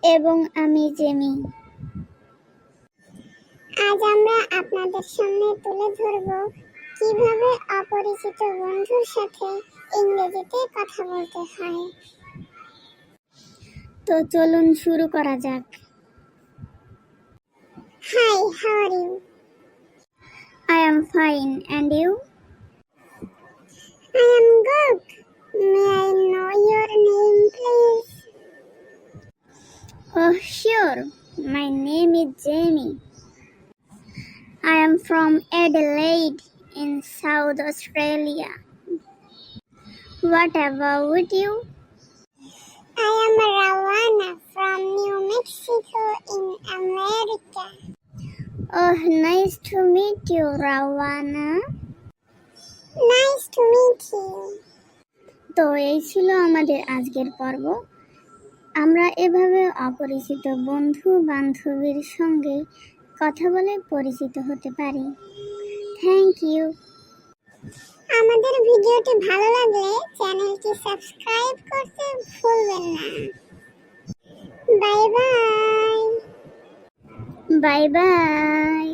এবং আমি জেমি। আজ আমরা আপনাদের সামনে তুলে ধরব কিভাবে অপরিচিত বন্ধুর সাথে ইংরেজিতে কথা বলতে হয়। তো চলুন শুরু করা যাক। Hi, how are you? I am fine, and you? I am good. May I know your name, please? Oh, sure. My name is Jamie. I am from Adelaide in South Australia. What about you? I am Rawana from New Mexico in America. Oh, nice to meet you, Rawana. Nice to meet you. তো এই ছিল আমাদের আজকের পর্ব। আমরা এভাবে অপরিচিত বন্ধু বান্ধবীর সঙ্গে কথা বলে পরিচিত হতে পারি। Thank you. আমাদের ভিডিওটি ভালো লাগলে চ্যানেলটি সাবস্ক্রাইব করতে ভুলবেন না। Bye bye. Bye by.